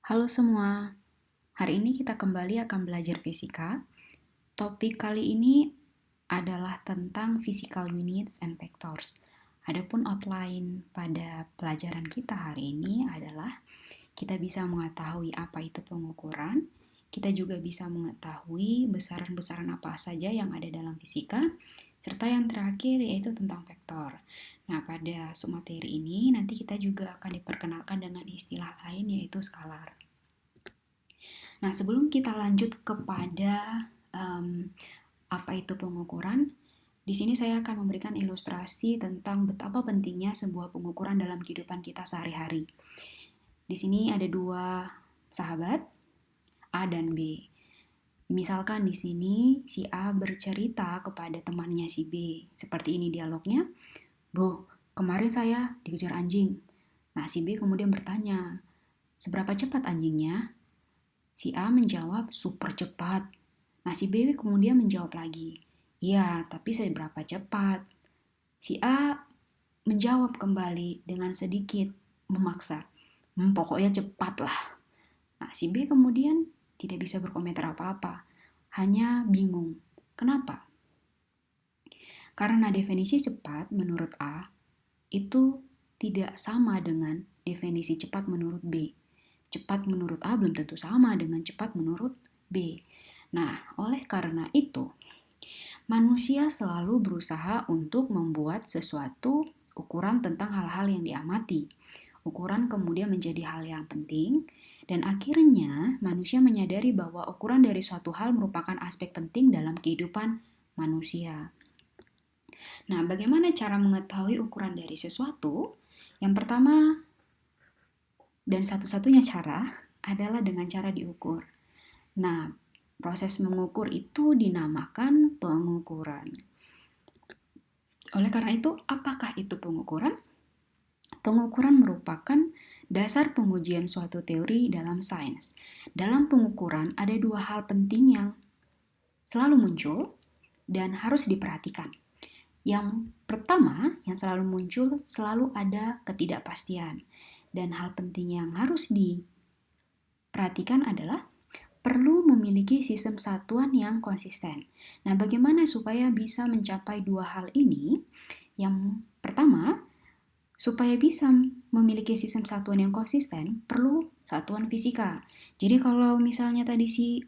Halo semua, hari ini kita kembali akan belajar fisika. Topik kali ini adalah tentang physical units and vectors. Adapun outline pada pelajaran kita hari ini adalah kita bisa mengetahui apa itu pengukuran, kita juga bisa mengetahui besaran-besaran apa saja yang ada dalam fisika, serta yang terakhir yaitu tentang vektor. Nah, pada submateri ini nanti kita juga akan diperkenalkan dengan istilah lain yaitu skalar. Nah, sebelum kita lanjut kepada apa itu pengukuran, di sini saya akan memberikan ilustrasi tentang betapa pentingnya sebuah pengukuran dalam kehidupan kita sehari-hari. Di sini ada dua sahabat, A dan B. Misalkan di sini si A bercerita kepada temannya si B. Seperti ini dialognya. Bro, kemarin saya dikejar anjing. Nah, si B kemudian bertanya, seberapa cepat anjingnya? Si A menjawab, super cepat. Nah, si B kemudian menjawab lagi, iya, tapi seberapa cepat? Si A menjawab kembali dengan sedikit memaksa, pokoknya cepat lah. Nah, si B kemudian tidak bisa berkomentar apa-apa, hanya bingung. Kenapa? Karena definisi cepat menurut A itu tidak sama dengan definisi cepat menurut B. Cepat menurut A belum tentu sama dengan cepat menurut B. Nah, oleh karena itu, manusia selalu berusaha untuk membuat sesuatu ukuran tentang hal-hal yang diamati. Ukuran kemudian menjadi hal yang penting, dan akhirnya manusia menyadari bahwa ukuran dari suatu hal merupakan aspek penting dalam kehidupan manusia. Nah, bagaimana cara mengetahui ukuran dari sesuatu? Yang pertama dan satu-satunya cara adalah dengan cara diukur. Nah, proses mengukur itu dinamakan pengukuran. Oleh karena itu, apakah itu pengukuran? Pengukuran merupakan dasar pengujian suatu teori dalam sains. Dalam pengukuran ada dua hal penting yang selalu muncul dan harus diperhatikan. Yang pertama, yang selalu muncul, selalu ada ketidakpastian. Dan hal penting yang harus diperhatikan adalah perlu memiliki sistem satuan yang konsisten. Nah, bagaimana supaya bisa mencapai dua hal ini? Yang pertama, supaya bisa memiliki sistem satuan yang konsisten, perlu satuan fisika. Jadi kalau misalnya tadi si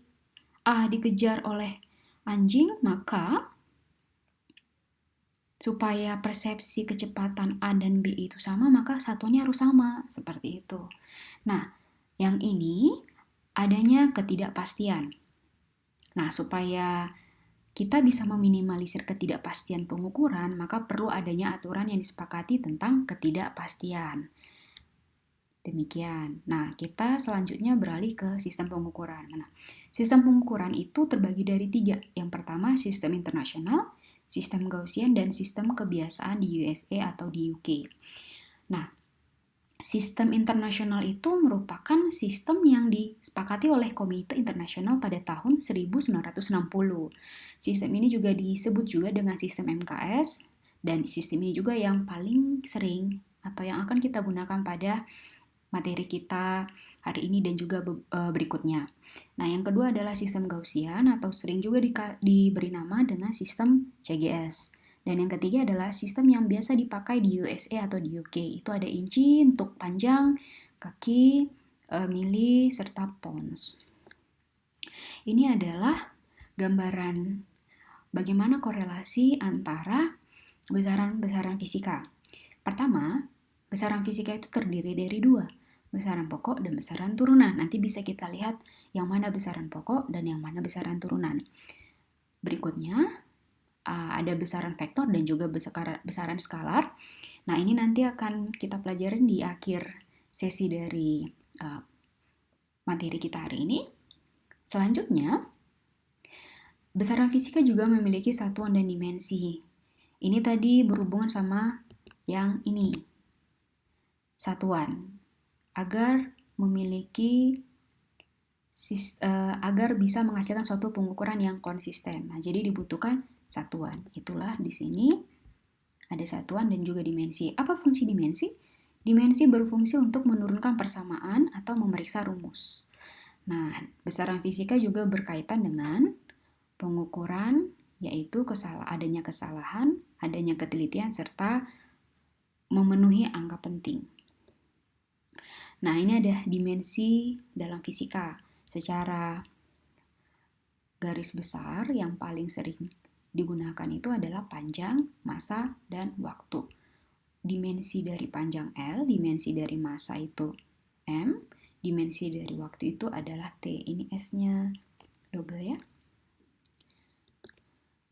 A dikejar oleh anjing, maka supaya persepsi kecepatan A dan B itu sama, maka satuannya harus sama, seperti itu. Nah, yang ini adanya ketidakpastian. Nah, supaya kita bisa meminimalisir ketidakpastian pengukuran, maka perlu adanya aturan yang disepakati tentang ketidakpastian. Demikian. Nah, kita selanjutnya beralih ke sistem pengukuran. Nah, sistem pengukuran itu terbagi dari tiga. Yang pertama, sistem internasional, sistem Gaussian, dan sistem kebiasaan di USA atau di UK. Nah, sistem internasional itu merupakan sistem yang disepakati oleh Komite Internasional pada tahun 1960. Sistem ini juga disebut juga dengan sistem MKS, dan sistem ini juga yang paling sering atau yang akan kita gunakan pada materi kita hari ini dan juga berikutnya. Nah, yang kedua adalah sistem Gaussian atau sering juga diberi nama dengan sistem CGS. Dan yang ketiga adalah sistem yang biasa dipakai di USA atau di UK. Itu ada inci untuk panjang, kaki, mili, serta pounds. Ini adalah gambaran bagaimana korelasi antara besaran-besaran fisika. Pertama, besaran fisika itu terdiri dari dua, besaran pokok dan besaran turunan. Nanti bisa kita lihat yang mana besaran pokok dan yang mana besaran turunan. Berikutnya, ada besaran vektor dan juga besaran skalar. Nah, ini nanti akan kita pelajarin di akhir sesi dari materi kita hari ini. Selanjutnya, besaran fisika juga memiliki satuan dan dimensi. Ini tadi berhubungan sama yang ini, satuan. Agar memiliki agar bisa menghasilkan suatu pengukuran yang konsisten. Nah, jadi dibutuhkan satuan. Itulah di sini ada satuan dan juga dimensi. Apa fungsi dimensi? Dimensi berfungsi untuk menurunkan persamaan atau memeriksa rumus. Nah, besaran fisika juga berkaitan dengan pengukuran, yaitu adanya kesalahan, adanya ketelitian, serta memenuhi angka penting. Nah, ini ada dimensi dalam fisika. Secara garis besar yang paling sering digunakan itu adalah panjang, massa, dan waktu. Dimensi dari panjang L, dimensi dari massa itu M, dimensi dari waktu itu adalah T. Ini S-nya double ya.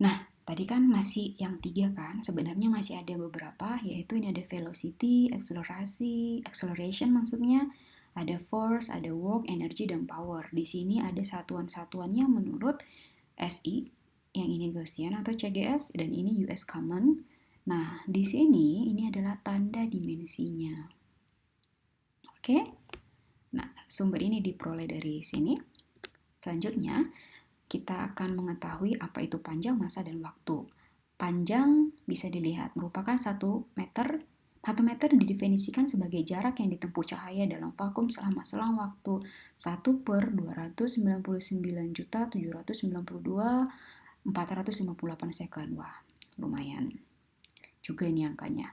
Nah, tadi kan masih yang 3 kan, sebenarnya masih ada beberapa, yaitu ini ada velocity, acceleration maksudnya, ada force, ada work, energy, dan power. Di sini ada satuan-satuannya menurut SI, yang ini Gaussian atau CGS, dan ini US Common. Nah, di sini ini adalah tanda dimensinya. Oke? Nah, sumber ini diperoleh dari sini. Selanjutnya, kita akan mengetahui apa itu panjang, massa, dan waktu. Panjang bisa dilihat merupakan 1 meter. 1 meter didefinisikan sebagai jarak yang ditempuh cahaya dalam vakum selama selang waktu 1/299.792.458 sekund. Wah, lumayan juga ini angkanya.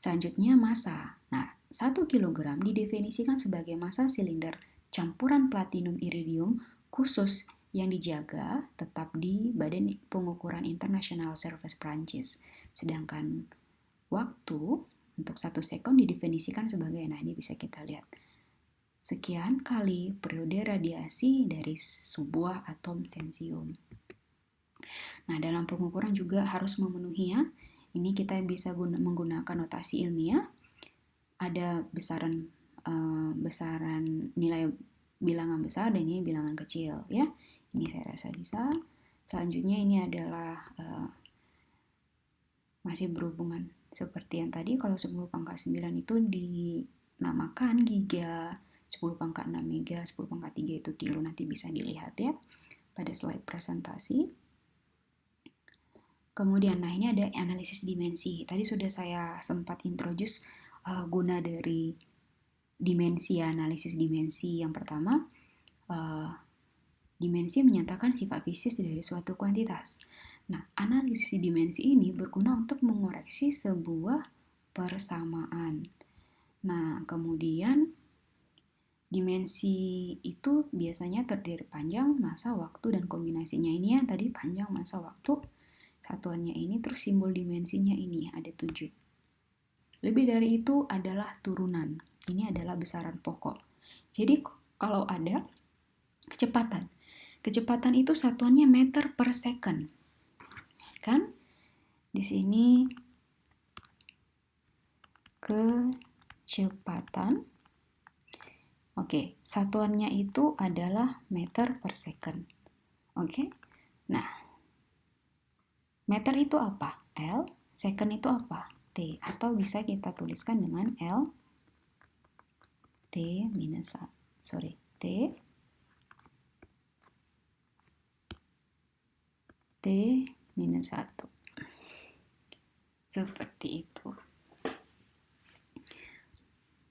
Selanjutnya massa. Nah, 1 kg didefinisikan sebagai massa silinder campuran platinum iridium khusus yang dijaga tetap di Badan Pengukuran Internasional Service Prancis. Sedangkan waktu untuk 1 sekon didefinisikan sebagai, nah ini bisa kita lihat, sekian kali periode radiasi dari sebuah atom sensium. Nah, dalam pengukuran juga harus memenuhi ya. Ini kita bisa menggunakan notasi ilmiah. Ada besaran nilai bilangan besar dan ini bilangan kecil ya. Ini saya rasa bisa. Selanjutnya ini adalah masih berhubungan seperti yang tadi, kalau 10 pangkat 9 itu dinamakan giga, 10 pangkat 6 mega, 10 pangkat 3 itu kilo, nanti bisa dilihat ya pada slide presentasi. Kemudian, nah ini ada analisis dimensi. Tadi sudah saya sempat introduce guna dari dimensi, analisis dimensi. Yang pertama, dimensi menyatakan sifat fisik dari suatu kuantitas. Nah, analisis dimensi ini berguna untuk mengoreksi sebuah persamaan. Nah, kemudian dimensi itu biasanya terdiri panjang, massa, waktu, dan kombinasinya ini ya, tadi panjang, massa, waktu, satuannya ini, terus simbol dimensinya ini, ada 7. Lebih dari itu adalah turunan. Ini adalah besaran pokok. Jadi kalau ada kecepatan, kecepatan itu satuannya meter per second. Kan? Di sini kecepatan. Oke, satuannya itu adalah meter per second. Oke. Nah, meter itu apa? L, second itu apa? T, atau bisa kita tuliskan dengan L T minus T minus 1. Seperti itu.